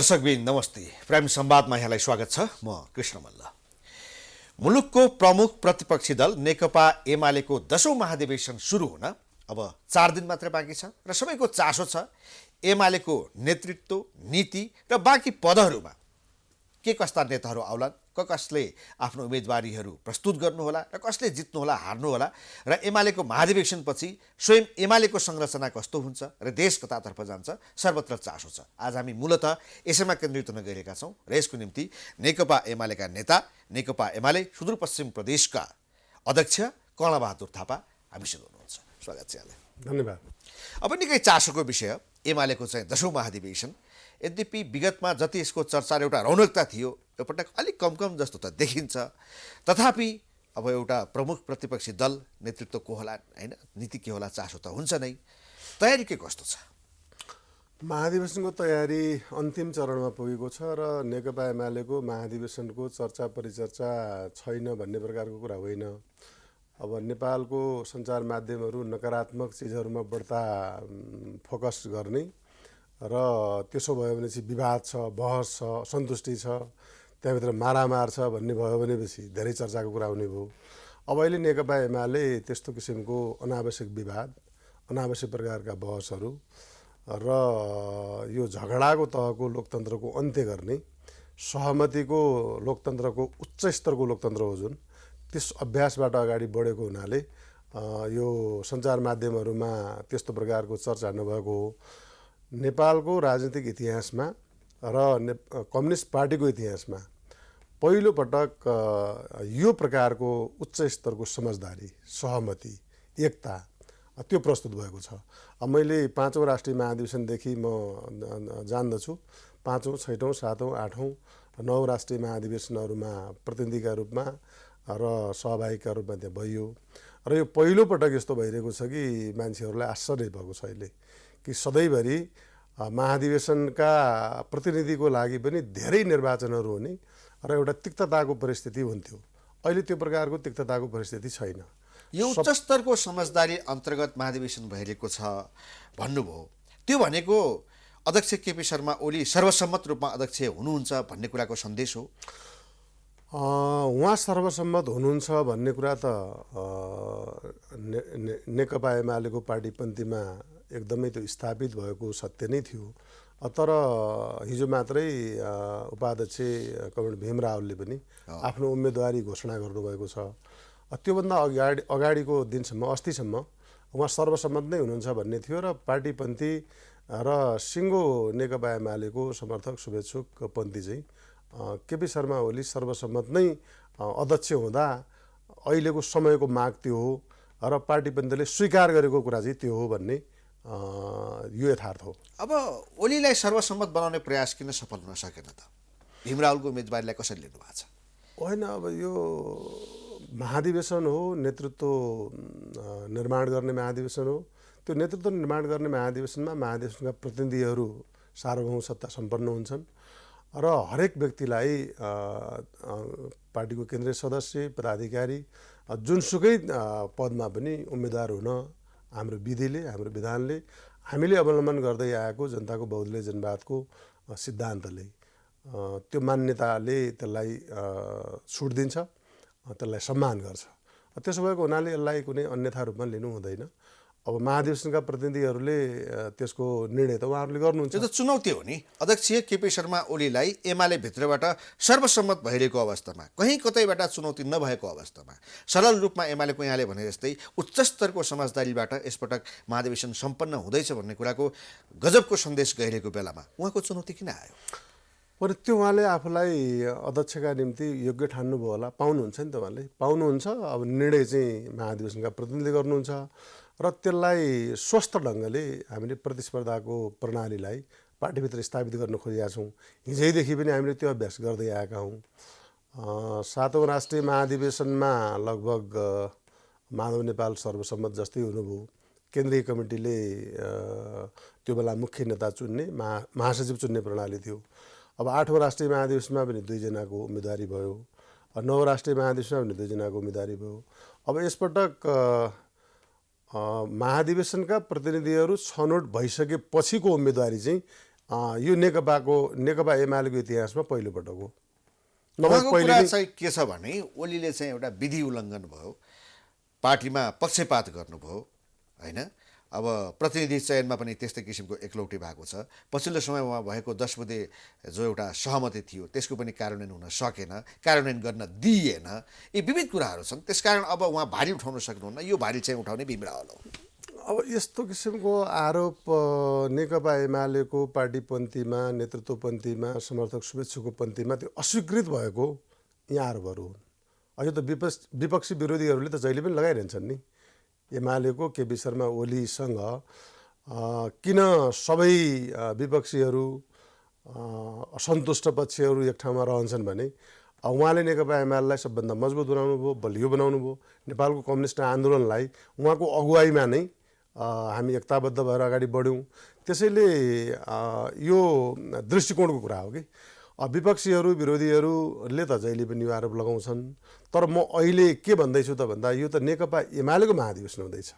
दर्शकबिन नमस्ते। प्राइम संवादमा यहाँलाई स्वागत छ। म कृष्ण मल्ल। मुलुकको प्रमुख प्रतिपक्षी दल नेकपा एमालेको 10औं महाधिवेशन सुरु हुन अब 4 दिन मात्र बाँकी छ र सबैको चासो छ एमालेको नेतृत्व, नीति र बाँकी पदहरूमा के कस्ता नेताहरू आउलान्, कसले आफ्नो उम्मेदवारीहरू प्रस्तुत गर्नुहोला र कसले जित्नुहोला, हार्नुहोला र एमालेको महाधिवेशनपछि स्वयं एमालेको संरचना कस्तो हुन्छ र देश कतातर्फ जान्छ, सर्वत्र चासो छ। आज हामी मूलतः यसैमा केन्द्रित हुन गइरहेका छौँ र यसको निम्ति नेकपा एमालेका नेता, नेकपा एमाले सुदूरपश्चिम प्रदेशका अध्यक्ष कर्णबहादुर थापा हामीसँग हुनुहुन्छ। स्वागत छ यहाँलाई। धन्यवाद। अब निकै चासोको विषय एमालेको चाहिँ 10औं महाधिवेशन। यद्यपि विगतमा जति यसको चर्चा र एउटा रौनकता थियो, यो पटक अलिक कम जस्तो त देखिन्छ। तथापि अब एउटा प्रमुख प्रतिपक्षी दल नेतृत्व को होला, होइन, नीति के होला, चासो त हुन्छ नै। तयारी के कस्तो छ? महाधिवेशनको तयारी अन्तिम चरणमा पुगेको छ र नेकपा एमालेको महाधिवेशनको चर्चा परिचर्चा छैन भन्ने प्रकारको कुरा होइन। अब नेपालको सञ्चार माध्यमहरू नकारात्मक चिजहरूमा बढ्ता फोकस गर्ने र त्यसो भयो भने चाहिँ विवाद छ, बहस छ, असन्तुष्टि छ, त्यहाँभित्र मारामार छ भन्ने भयो भनेपछि धेरै चर्चाको कुरा हुने भयो। अब अहिले नेकपा एमाले त्यस्तो किसिमको अनावश्यक विवाद, अनावश्यक प्रकारका बहसहरू र यो झगडाको तहको लोकतन्त्रको अन्त्य गर्ने, सहमतिको लोकतन्त्रको उच्च स्तरको लोकतन्त्र हो जुन, त्यस अभ्यासबाट अगाडि बढेको हुनाले यो सञ्चार माध्यमहरूमा त्यस्तो प्रकारको चर्चा नभएको हो। नेपालको राजनीतिक इतिहासमा र कम्युनिस्ट पार्टीको इतिहासमा पहिलो पटक यो प्रकारको उच्च स्तरको समझदारी, सहमति, एकता त्यो प्रस्तुत भएको छ। अब मैले 5औं राष्ट्रिय महाधिवेशनदेखि म जान्दछु 5औं, 6औं, 7औं, 8औं, 9औं राष्ट्रिय महाधिवेशनहरूमा प्रतिनिधिका रूपमा र सहभागीका रूपमा त्यहाँ भइयो र यो पहिलो पटक यस्तो भइरहेको छ कि मान्छेहरूलाई आश्चर्य भएको छ अहिले कि सधैँभरि महाधिवेशनका प्रतिनिधिको लागि पनि धेरै निर्वाचनहरू हुने र एउटा तिक्तताको परिस्थिति हुन्थ्यो। अहिले त्यो प्रकारको तिक्तताको परिस्थिति छैन। यो उच्च स्तरको समझदारी अन्तर्गत महाधिवेशन भइरहेको छ भन्नुभयो, त्यो भनेको अध्यक्ष केपी शर्मा ओली सर्वसम्मत रूपमा अध्यक्ष हुनुहुन्छ भन्ने कुराको सन्देश हो? उहाँ सर्वसम्मत हुनुहुन्छ भन्ने कुरा त नेकपा एमालेको पार्टीपन्थीमा एकदमै त्यो स्थापित भएको सत्य नै थियो। तर हिजो मात्रै उपाध्यक्ष कमरेड भीम रावलले पनि आफ्नो उम्मेदवारी घोषणा गर्नुभएको छ। त्योभन्दा अगाडिको दिनसम्म, अस्तिसम्म उहाँ सर्वसम्मत नै हुनुहुन्छ भन्ने थियो र पार्टीपन्थी र सिङ्गो नेकपा एमालेको समर्थक शुभेच्छुक पन्थी चाहिँ केपी शर्मा ओली सर्वसम्मत नै अध्यक्ष हुँदा अहिलेको समयको माग त्यो हो र पार्टीपन्थीले स्वीकार गरेको कुरा चाहिँ त्यो हो भन्ने यो यथार्थ हो। अब ओलीलाई सर्वसम्मत बनाउने प्रयास किन सफल हुन सकेन त? भीम रावलको उम्मेदवारीलाई कसरी लिनु भएको छ? होइन, अब यो महाधिवेशन हो, नेतृत्व निर्माण गर्ने महाधिवेशन हो। त्यो नेतृत्व निर्माण गर्ने महाधिवेशनमा महाधिवेशनका प्रतिनिधिहरू सार्वभौम सत्ता सम्पन्न हुन्छन् र हरेक व्यक्तिलाई पार्टीको केन्द्रीय सदस्य, पदाधिकारी जुनसुकै पदमा पनि उम्मेदवार हुन हाम्रो विधिले, हाम्रो विधानले, हामीले अवलम्बन गर्दै आएको जनताको बहुदलीय जनवादको सिद्धान्तले, त्यो मान्यताले त्यसलाई छुट दिन्छ, त्यसलाई सम्मान गर्छ। त्यसो भएको हुनाले यसलाई कुनै अन्यथा रूपमा लिनु हुँदैन। अब महाधिवेशनका प्रतिनिधिहरूले त्यसको निर्णय त उहाँहरूले गर्नुहुन्छ। त्यो त चुनौती हो नि। अध्यक्ष केपी शर्मा ओलीलाई एमाले भित्रबाट सर्वसम्मत भइरहेको अवस्थामा, कहीँ कतैबाट चुनौती नभएको अवस्थामा, सरल रूपमा एमालेको यहाँले भने जस्तै उच्च स्तरको समझदारीबाट यसपटक महाधिवेशन सम्पन्न हुँदैछ भन्ने कुराको गजबको सन्देश गइरहेको बेलामा उहाँको चुनौती किन आयो? तर त्यो उहाँले आफूलाई अध्यक्षका निम्ति योग्य ठान्नुभयो होला। पाउनुहुन्छ नि त, उहाँले पाउनुहुन्छ। अब निर्णय चाहिँ महाधिवेशनका प्रतिनिधिले गर्नुहुन्छ र त्यसलाई स्वस्थ ढङ्गले हामीले प्रतिस्पर्धाको प्रणालीलाई पार्टीभित्र स्थापित गर्न खोजेका छौँ। हिजैदेखि पनि हामीले त्यो अभ्यास गर्दै आएका हौँ। 7औं राष्ट्रिय महाधिवेशनमा लगभग माधव नेपाल सर्वसम्मत जस्तै हुनुभयो। केन्द्रीय कमिटीले त्यो बेला मुख्य नेता चुन्ने, महासचिव चुन्ने प्रणाली थियो। अब 8औं राष्ट्रिय महाधिवेशनमा पनि 2 जनाको उम्मेदवारी भयो, 9औं राष्ट्रिय महाधिवेशनमा पनि 2 जनाको उम्मेदवारी भयो। अब यसपटक महाधिवेशनका प्रतिनिधिहरू छनौट भइसकेपछिको उम्मेदवारी चाहिँ यो नेकपा एमालेको इतिहासमा पहिलोपटक हो। उहाँको कुरा चाहिँ के छ भने ओलीले चाहिँ एउटा विधि उल्लङ्घन भयो, पार्टीमा पक्षपात गर्नुभयो होइन। अब प्रतिनिधि चयनमा पनि त्यस्तै किसिमको एकलौटी भएको छ। पछिल्लो समयमा भएको 10 बुँदे जो एउटा सहमति थियो त्यसको पनि कार्यान्वयन हुन सकेन, कार्यान्वयन गर्न दिइएन। यी विविध कुराहरू छन्। त्यसकारण अब उहाँ भारी उठाउन सक्नुहुन्न। यो भारी चाहिँ उठाउने भीम रावल हो। अब यस्तो किसिमको आरोप नेकपा एमालेको पार्टीपन्थीमा, नेतृत्वपन्थीमा, समर्थक शुभेच्छुको पन्थीमा त्यो अस्वीकृत भएको यहाँ आरोपहरू हुन्। यो त विपक्षी विरोधीहरूले त जहिले पनि लगाइरहन्छन् नि। एमालेको केपी शर्मा ओलीसँग किन सबै विपक्षीहरू असन्तुष्ट पक्षहरू एक ठाउँमा रहन्छन् भने उहाँले नेकपा एमालेलाई सबभन्दा मजबुत बनाउनु भयो, बलियो बनाउनु भयो। नेपालको कम्युनिस्ट आन्दोलनलाई उहाँको अगुवाईमा नै हामी एकताबद्ध भएर अगाडि बढ्यौँ। त्यसैले यो दृष्टिकोणको कुरा हो कि विपक्षीहरू विरोधीहरूले त जहिले पनि यो आरोप लगाउँछन्। तर म अहिले के भन्दैछु त भन्दा यो त नेकपा एमालेको महाधिवेशन हुँदैछ।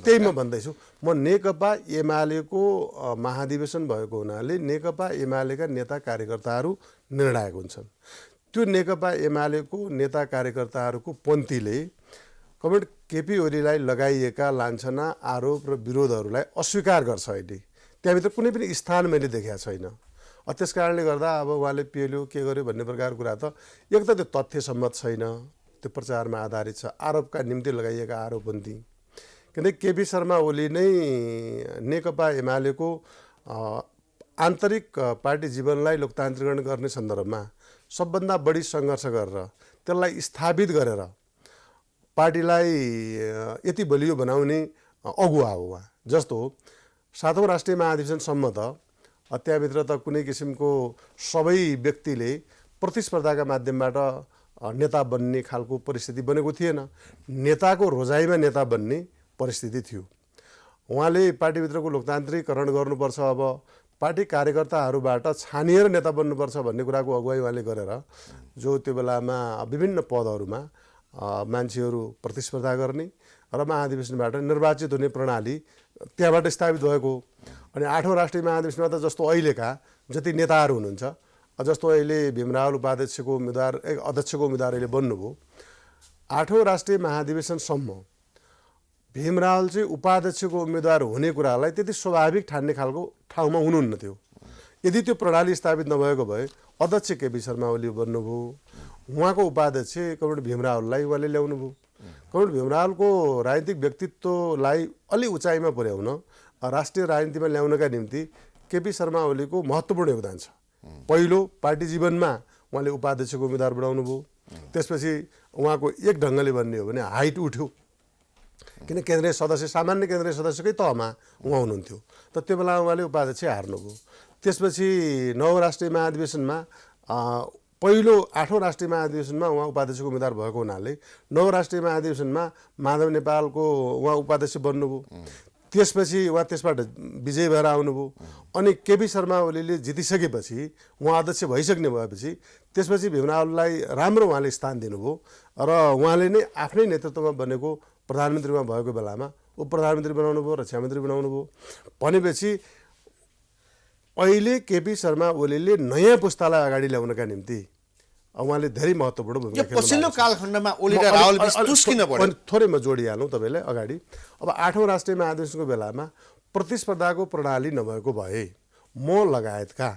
त्यही म भन्दैछु। म नेकपा एमालेको महाधिवेशन भएको हुनाले नेकपा एमालेका नेता कार्यकर्ताहरू निर्णायक हुन्छन्। त्यो नेकपा एमालेको नेता कार्यकर्ताहरूको पन्थीले कमरेड केपी ओलीलाई लगाइएका लान्छना आरोप र विरोधहरूलाई अस्वीकार गर्छ। अहिले त्यहाँभित्र कुनै पनि स्थान मैले देखेको छैन। त्यस कारणले गर्दा अब उहाँले पेल्यो के गर्यो भन्ने प्रकारको कुरा त एक त त्यो तथ्य सम्मत छैन, त्यो प्रचारमा आधारित छ, आरोपका निम्ति लगाइएका आरोपपन्थी। किनकि केपी शर्मा ओली नै नेकपा एमालेको आन्तरिक पार्टी जीवनलाई लोकतान्त्रिकरण गर्ने सन्दर्भमा सबभन्दा बढी सङ्घर्ष गरेर त्यसलाई स्थापित गरेर पार्टीलाई यति बलियो बनाउने अगुवा हो उहाँ। जस्तो 7औं राष्ट्रिय महाधिवेशनसम्म त त्यहाँभित्र त कुनै किसिमको सबै व्यक्तिले प्रतिस्पर्धाका माध्यमबाट नेता बन्ने खालको परिस्थिति बनेको थिएन। नेताको रोजाइमा नेता बन्ने परिस्थिति थियो। उहाँले पार्टीभित्रको लोकतान्त्रिकरण गर्नुपर्छ, अब पार्टी कार्यकर्ताहरूबाट छानिएर नेता बन्नुपर्छ भन्ने कुराको अगुवाई उहाँले गरेर जो त्यो बेलामा विभिन्न पदहरूमा मान्छेहरू प्रतिस्पर्धा गर्ने र महाधिवेशनबाट निर्वाचित हुने प्रणाली त्यहाँबाट स्थापित भएको। अनि 8औं राष्ट्रिय महाधिवेशनमा त जस्तो अहिलेका जति नेताहरू हुनुहुन्छ, जस्तो अहिले भीम रावल अध्यक्षको उम्मेदवार अहिले बन्नुभयो, 8औं राष्ट्रिय महाधिवेशनसम्म भीम रावल चाहिँ उपाध्यक्षको उम्मेदवार हुने कुरालाई त्यति स्वाभाविक ठान्ने खालको ठाउँमा हुनुहुन्न थियो। यदि त्यो प्रणाली स्थापित नभएको भए अध्यक्ष केपी शर्मा ओली बन्नुभयो, उहाँको उपाध्यक्ष कमरेड भीम रावललाई उहाँले ल्याउनु भयो। कमरेड भीम रावलको राजनीतिक व्यक्तित्वलाई अलि उचाइमा पुर्याउन, राष्ट्रिय राजनीतिमा ल्याउनका निम्ति केपी शर्मा ओलीको महत्त्वपूर्ण योगदान छ। पहिलो पार्टी जीवनमा उहाँले उपाध्यक्षको उम्मेदवार बनाउनु भयो। त्यसपछि उहाँको एक ढङ्गले भन्ने हो भने हाइट उठ्यो, किन केन्द्रीय सदस्य, सामान्य केन्द्रीय सदस्यकै तहमा उहाँ हुनुहुन्थ्यो। त त्यो बेला उहाँले उपाध्यक्ष हार्नुभयो। त्यसपछि 9औं राष्ट्रिय महाधिवेशनमा पहिलो 8औं राष्ट्रिय महाधिवेशनमा उहाँ उपाध्यक्षको उम्मेदवार भएको हुनाले 9औं राष्ट्रिय महाधिवेशनमा माधव नेपालको उहाँ उपाध्यक्ष बन्नुभयो। त्यसपछि उहाँ त्यसबाट विजयी भएर आउनुभयो। अनि केपी शर्मा ओलीले जितिसकेपछि उहाँ अध्यक्ष भइसक्ने भएपछि त्यसपछि भीम रावललाई राम्रो उहाँले स्थान दिनुभयो र उहाँले नै आफ्नै नेतृत्वमा बनेको प्रधानमन्त्रीमा भएको बेलामा ऊ प्रधानमन्त्री बनाउनु भयो, रक्षा मन्त्री बनाउनु भयो। भनेपछि अहिले केपी शर्मा ओलीले नयाँ पुस्तालाई अगाडि ल्याउनका निम्ति उहाँले धेरै महत्त्वपूर्ण भूमिका खेल्नु। पछिल्लो कालखण्डमा ओली र रावल बीच तुस्किन पर्यो। थोरै म जोडिहालौँ तपाईँलाई अगाडि। अब 8औं राष्ट्रिय महाधिवेशनको बेलामा प्रतिस्पर्धाको प्रणाली नभएको भए म लगायतका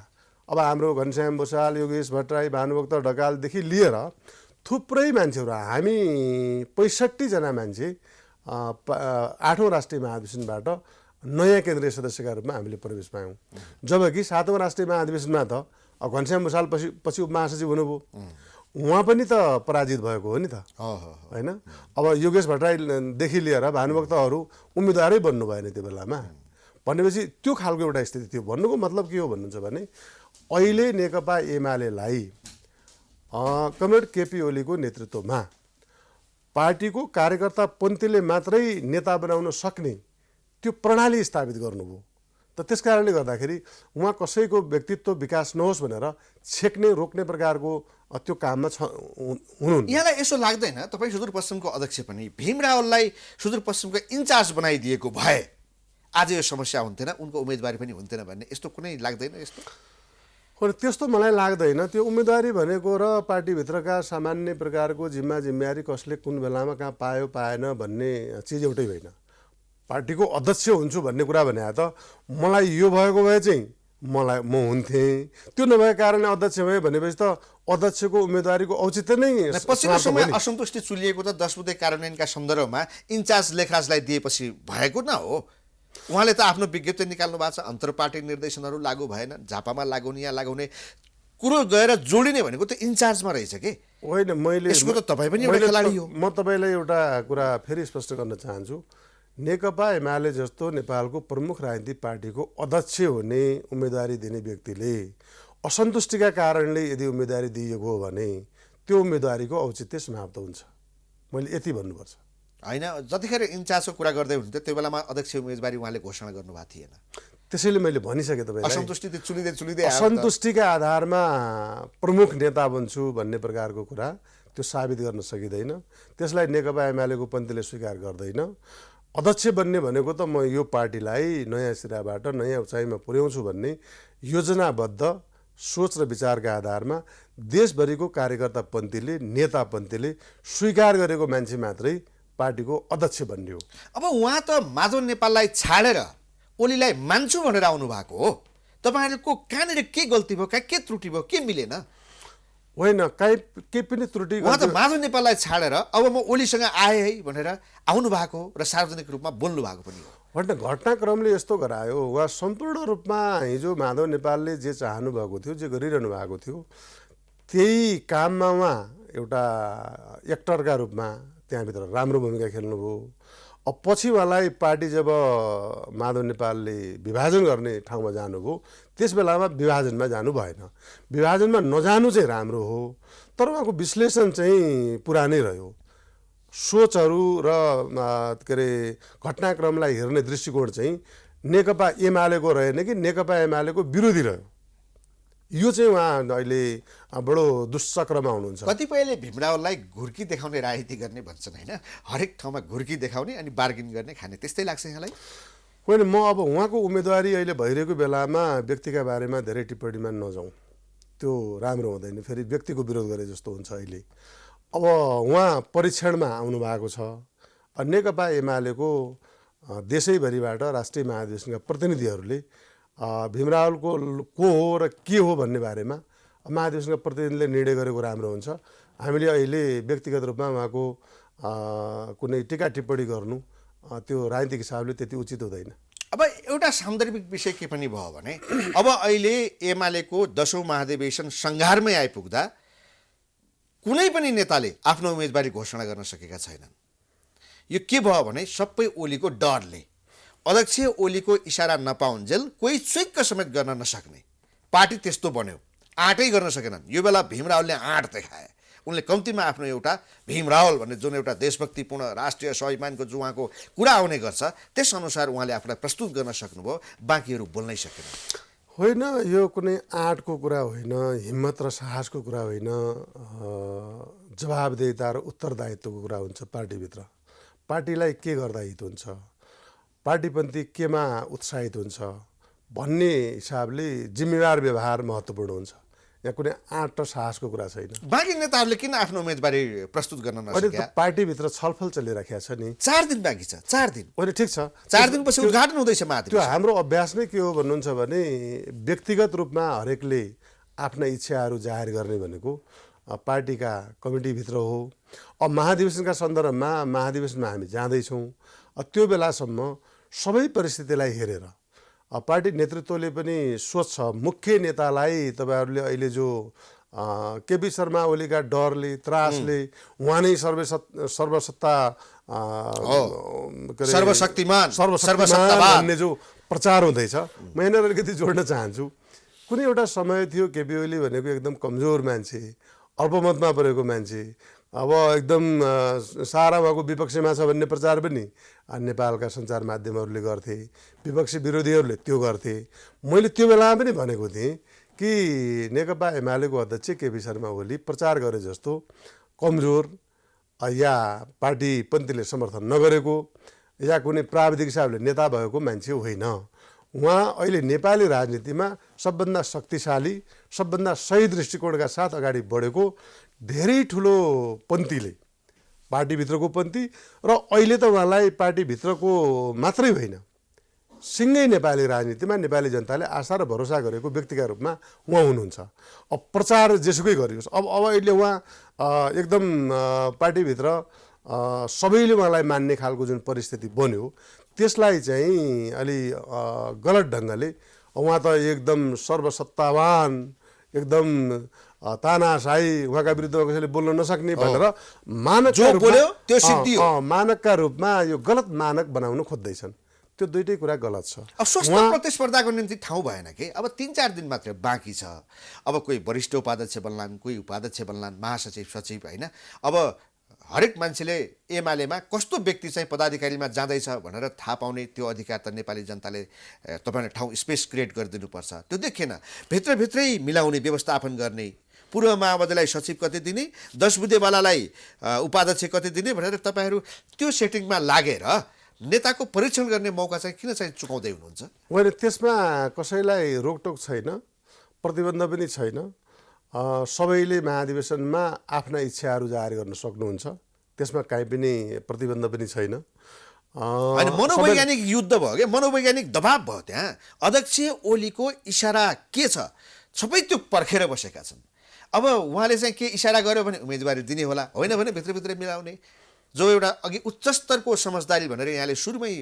अब हाम्रो घनश्याम भुषाल, योगेश भट्टराई, भानुभक्त ढकालदेखि लिएर थुप्रै मान्छेहरू, हामी 65 जना मान्छे 8औं राष्ट्रिय महाधिवेशनबाट नयाँ केन्द्रीय सदस्यका रूपमा हामीले प्रवेश पायौँ। जबकि 7औं राष्ट्रिय महाधिवेशनमा त घनश्याम भुषाल पछि उपमहासचिव हुनुभयो, उहाँ पनि त पराजित भएको हो नि त, होइन? अब योगेश भट्टराईदेखि लिएर भानुभक्तहरू उम्मेदवारै बन्नु भएन त्यो बेलामा। भनेपछि त्यो खालको एउटा स्थिति थियो। भन्नुको मतलब के हो भन्नुहुन्छ भने अहिले नेकपा एमालेलाई कमरेड केपी ओलीको नेतृत्वमा पार्टीको कार्यकर्ता पन्थीले मात्रै नेता बनाउन सक्ने त्यो प्रणाली स्थापित गर्नुभयो। त त्यस कारणले गर्दाखेरि उहाँ कसैको व्यक्तित्व विकास नहोस् भनेर छेक्ने रोक्ने प्रकारको त्यो काममा हुनुहुन्न। यहाँलाई यसो लाग्दैन तपाईँ सुदूरपश्चिमको अध्यक्ष पनि भीम रावललाई सुदूरपश्चिमको इन्चार्ज बनाइदिएको भए आज यो समस्या हुन्थेन, उनको उम्मेदवारी पनि हुन्थेन भन्ने यस्तो कुनै लाग्दैन यस्तो? होइन, त्यस्तो मलाई लाग्दैन। त्यो उम्मेदवारी भनेको र पार्टीभित्रका सामान्य प्रकारको जिम्मेवारी कसले कुन बेलामा कहाँ पायो पाएन भन्ने चिज एउटै होइन। पार्टीको अध्यक्ष हुन्छु भन्ने कुरा भने त मलाई यो भएको भए चाहिँ म हुन्थेँ, त्यो नभएको कारणले अध्यक्ष भए भनेपछि त अध्यक्षको उम्मेदवारीको औचित्य नै पछिल्लो समय असन्तुष्टि चुलिएको त 10 बुँदे कार्यान्वयनका सन्दर्भमा इन्चार्ज लेखराजलाई दिएपछि भएको न हो? उहाँले त आफ्नो विज्ञप्ति निकाल्नु भएको छ, अन्तर्पार्टी निर्देशनहरू लागू भएन, झापामा लगाउने यहाँ लगाउने कुरो गएर जोडिने भनेको त इन्चार्जमा रहेछ के? होइन, यसको त तपाईँ पनि एउटा खेलाडी हो। म तपाईँलाई एउटा कुरा फेरि स्पष्ट गर्न चाहन्छु। नेकपा एमाले जस्तो नेपालको प्रमुख राजनीतिक पार्टीको अध्यक्ष हुने उम्मेदवारी दिने व्यक्तिले असन्तुष्टिका कारणले यदि उम्मेदवारी दिएको हो भने त्यो उम्मेदवारीको औचित्य समाप्त हुन्छ। मैले यति भन्नुपर्छ। होइन, जतिखेर इन्चार्जको कुरा गर्दै हुन्थ्यो त्यो बेलामा अध्यक्ष उम्मेदवारी उहाँले घोषणा गर्नुभएको थिएन। त्यसैले मैले भनिसकेँ तपाईँलाई, असन्तुष्टि चुलिँदै असन्तुष्टिका आधारमा प्रमुख नेता बन्छु भन्ने प्रकारको कुरा त्यो साबित गर्न सकिँदैन। त्यसलाई नेकपा एमालेको पन्थीले स्वीकार गर्दैन। अध्यक्ष बन्ने भनेको त म यो पार्टीलाई नयाँ सिराबाट नयाँ उचाइमा पुर्याउँछु भन्ने योजनाबद्ध सोच र विचारका आधारमा देशभरिको कार्यकर्ता पन्थीले, नेता पन्थीले स्वीकार गरेको मान्छे मात्रै पार्टीको अध्यक्ष बन्ने हो। अब उहाँ त माधव नेपाललाई छाडेर ओलीलाई मान्छु भनेर आउनु भएको हो। तपाईँहरूको कहाँनिर के गल्ती भयो, के त्रुटि भयो, के मिलेन? होइन, केही पनि त्रुटि। उहाँ त माधव नेपाललाई छाडेर अब म ओलीसँग आएँ है भनेर आउनु भएको र सार्वजनिक रूपमा बोल्नु भएको पनि हो। होइन, घटनाक्रमले यस्तो गरायो। उहाँ सम्पूर्ण रूपमा हिजो माधव नेपालले जे चाहनु भएको थियो, जे गरिरहनु भएको थियो, त्यही काममा उहाँ एउटा एक्टरका रूपमा त्यहाँभित्र राम्रो भूमिका खेल्नुभयो। अब पछि उहाँलाई पार्टी जब माधव नेपालले विभाजन गर्ने ठाउँमा जानुभयो त्यस बेलामा विभाजनमा जानु भएन। विभाजनमा नजानु चाहिँ राम्रो हो, तर उहाँको विश्लेषण चाहिँ पुरानै रह्यो। सोचहरू र के अरे घटनाक्रमलाई हेर्ने दृष्टिकोण चाहिँ नेकपा एमालेको रहेन कि नेकपा एमालेको विरोधी रह्यो। यो चाहिँ उहाँ अहिले बडो दुश्चक्रमा हुनुहुन्छ। कतिपयले भीमरावलाई घुर्की देखाउने राजनीति गर्ने भन्छन् होइन? हरेक ठाउँमा घुर्की देखाउने अनि बार्गेन गर्ने खाने, त्यस्तै लाग्छ यहाँलाई? होइन, म अब उहाँको उम्मेदवारी अहिले भइरहेको बेलामा व्यक्तिका बारेमा धेरै टिप्पणीमा नजाउँ, त्यो राम्रो हुँदैन। फेरि व्यक्तिको विरोध गरे जस्तो हुन्छ। अहिले अब उहाँ परीक्षणमा आउनु भएको छ। नेकपा एमालेको देशैभरिबाट राष्ट्रिय महाधिवेशनका प्रतिनिधिहरूले भीमरावको को हो र के हो भन्ने बारेमा महाधिवेशनका प्रतिनिधिले निर्णय गरेको राम्रो हुन्छ। हामीले अहिले व्यक्तिगत रूपमा उहाँको कुनै टिका टिप्पणी गर्नु त्यो राजनीतिक हिसाबले त्यति उचित हुँदैन। अब एउटा सान्दर्भिक विषय के पनि भयो भने अब अहिले एमालेको 10औं महाधिवेशन सङ्घारमै आइपुग्दा कुनै पनि नेताले आफ्नो उम्मेदवारी घोषणा गर्न सकेका छैनन्। यो के भयो भने सबै ओलीको डरले, अध्यक्ष ओलीको इसारा नपाउन्जेल कोही चुइक्क समेत गर्न नसक्ने पार्टी त्यस्तो बन्यो। आँटै गर्न सकेनन्। यो बेला भीमरावले आँट देखाए। उनले कम्तीमा आफ्नो एउटा भीम रावल भन्ने जुन एउटा देशभक्तिपूर्ण राष्ट्रिय स्वाभिमानको जो उहाँको कुरा आउने गर्छ त्यसअनुसार उहाँले आफूलाई प्रस्तुत गर्न सक्नुभयो, बाँकीहरू बोल्नै सकेन। होइन, यो कुनै आँटको कुरा होइन, हिम्मत र साहसको कुरा होइन, जवाबदेहिता र उत्तरदायित्वको कुरा हुन्छ। पार्टीभित्र पार्टीलाई के गर्दा हित हुन्छ, पार्टीपन्थी केमा उत्साहित हुन्छ भन्ने हिसाबले जिम्मेवार व्यवहार महत्त्वपूर्ण हुन्छ। यहाँ कुनै आँट र साहसको कुरा छैन। बाँकी नेताहरूले किन आफ्नो उम्मेदवारी प्रस्तुत गर्न नसके? पार्टीभित्र छलफल चलिराखेको छ नि। 4 दिन बाँकी छ। 4 दिन। होइन, ठिक छ, 4 दिनपछि उद्घाटन हुँदैछ महाधिवेशन। त्यो हाम्रो अभ्यास नै के हो भन्नुहुन्छ भने व्यक्तिगत रूपमा हरेकले आफ्ना इच्छाहरू जाहेर गर्ने भनेको पार्टीका कमिटीभित्र हो। अब महाधिवेशनका सन्दर्भमा महाधिवेशनमा हामी जाँदैछौँ। त्यो बेलासम्म सबै परिस्थितिलाई हेरेर पार्टी नेतृत्वले पनि सोच्छ। मुख्य नेतालाई तपाईँहरूले अहिले जो केपी शर्मा ओलीका डरले, त्रासले उहाँ नै सर्वशक्तिमान भन्ने जो प्रचार हुँदैछ, म यहाँनिर अलिकति जोड्न चाहन्छु। कुनै एउटा समय थियो केपी ओली भनेको एकदम कमजोर मान्छे, अल्पमतमा परेको मान्छे, अब एकदम सारा उहाँको विपक्षमा छ भन्ने प्रचार पनि नेपालका सञ्चार माध्यमहरूले गर्थे, विपक्षी विरोधीहरूले त्यो गर्थे। मैले त्यो बेलामा पनि भनेको थिएँ कि नेकपा एमालेको अध्यक्ष केपी शर्मा ओली प्रचार गरे जस्तो कमजोर या पार्टी पन्थीले समर्थन नगरेको या कुनै प्राविधिक हिसाबले नेता भएको मान्छे होइन। उहाँ अहिले नेपाली राजनीतिमा सबभन्दा शक्तिशाली, सबभन्दा सही दृष्टिकोणका साथ अगाडि बढेको धेरै ठुलो पन्थीले, पार्टीभित्रको पन्थी, र अहिले त उहाँलाई पार्टीभित्रको मात्रै होइन, सिँगै नेपाली राजनीतिमा नेपाली जनताले आशा र भरोसा गरेको व्यक्तिका रूपमा उहाँ हुनुहुन्छ। अब प्रचार जेसुकै गरियोस्, अब अहिले उहाँ एकदम पार्टीभित्र सबैले उहाँलाई मान्ने खालको जुन परिस्थिति बन्यो, त्यसलाई चाहिँ अलि गलत ढङ्गले उहाँ त एकदम सर्वसत्तावान, एकदम तानाशाही, उहाँका विरुद्धमा कसैले बोल्न नसक्ने भनेर मानकका रूपमा यो गलत मानक बनाउन खोज्दैछन्। त्यो दुइटै कुरा गलत छ। अब स्वस्थ प्रतिस्पर्धाको निम्ति ठाउँ भएन कि अब 3-4 दिन मात्र बाँकी छ। अब कोही वरिष्ठ उपाध्यक्ष बन्लान्, कोही उपाध्यक्ष बन्लान्, महासचिव, सचिव, होइन। अब हरेक मान्छेले एमालेमा कस्तो व्यक्ति चाहिँ पदाधिकारीमा जाँदैछ भनेर थाहा पाउने त्यो अधिकार त नेपाली जनताले तपाईँले ठाउँ स्पेस क्रिएट गरिदिनुपर्छ। त्यो देखेन। भित्रभित्रै मिलाउने, व्यवस्थापन गर्ने, पूर्व माओवादीलाई सचिव कति दिने, 10 बुँदेवालालाई उपाध्यक्ष कति दिने भनेर तपाईँहरू त्यो सेटिङमा लागेर नेताको परीक्षण गर्ने मौका चाहिँ किन चाहिँ चुकाउँदै हुनुहुन्छ? होइन, त्यसमा कसैलाई रोकटोक छैन, प्रतिबन्ध पनि छैन। सबैले महाधिवेशनमा आफ्ना इच्छाहरू जाहेर गर्न सक्नुहुन्छ, त्यसमा काहीँ पनि प्रतिबन्ध पनि छैन। होइन, मनोवैज्ञानिक युद्ध भयो क्या, मनोवैज्ञानिक दबाब भयो। त्यहाँ अध्यक्ष ओलीको इसारा के छ, सबै त्यो पर्खेर बसेका छन्। अब उहाँले चाहिँ के इसारा गर्यो भने उम्मेदवारी दिने होला, होइन भने भित्रभित्रै मिलाउने, जो एउटा अघि उच्च स्तरको समझदारी भनेर यहाँले सुरुमै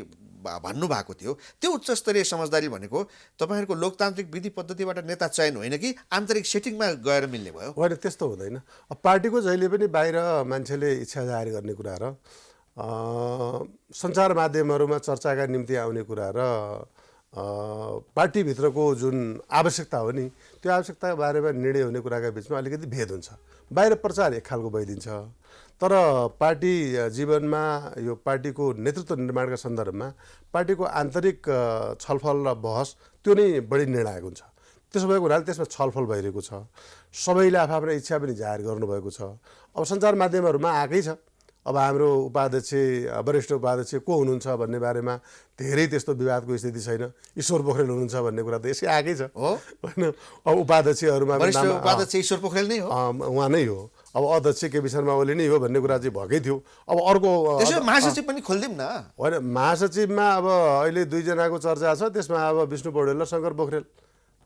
भन्नुभएको थियो, त्यो उच्च स्तरीय समझदारी भनेको तपाईँहरूको लोकतान्त्रिक विधि पद्धतिबाट नेता चयन होइन कि आन्तरिक सेटिङमा गएर मिल्ने भयो? होइन, त्यस्तो हुँदैन। अब पार्टीको जहिले पनि बाहिर मान्छेले इच्छा जाहेर गर्ने कुरा र सञ्चार माध्यमहरूमा चर्चाका निम्ति आउने कुरा र पार्टीभित्रको जुन आवश्यकता हो नि, त्यो आवश्यकताको बारेमा निर्णय हुने कुराका बिचमा अलिकति भेद हुन्छ। बाहिर प्रचार एक खालको भइदिन्छ, तर पार्टी जीवनमा यो पार्टीको नेतृत्व निर्माणका सन्दर्भमा पार्टीको आन्तरिक छलफल र बहस त्यो नै बढी निर्णायक हुन्छ। त्यसो भएको हुनाले त्यसमा छलफल भइरहेको छ, सबैले आफ्ना इच्छा पनि जाहेर गर्नुभएको छ। अब सञ्चार माध्यमहरूमा आएकै छ। अब हाम्रो उपाध्यक्ष, वरिष्ठ उपाध्यक्ष को हुनुहुन्छ भन्ने बारेमा धेरै त्यस्तो विवादको स्थिति छैन। ईश्वर पोखरेल हुनुहुन्छ भन्ने कुरा त यसै आएकै छ, होइन। अब उपाध्यक्षहरूमा उपाध्यक्ष ईश्वर पोखरेल नै हो, उहाँ नै हो। अब अध्यक्ष केपी शर्मा ओली नै हो भन्ने कुरा चाहिँ भएकै थियो। अब अर्को महासचिव पनि खोलिदिउँ न। होइन, महासचिवमा अब अहिले 2 जनाको चर्चा छ। त्यसमा अब विष्णु पौडेल र शङ्कर पोखरेल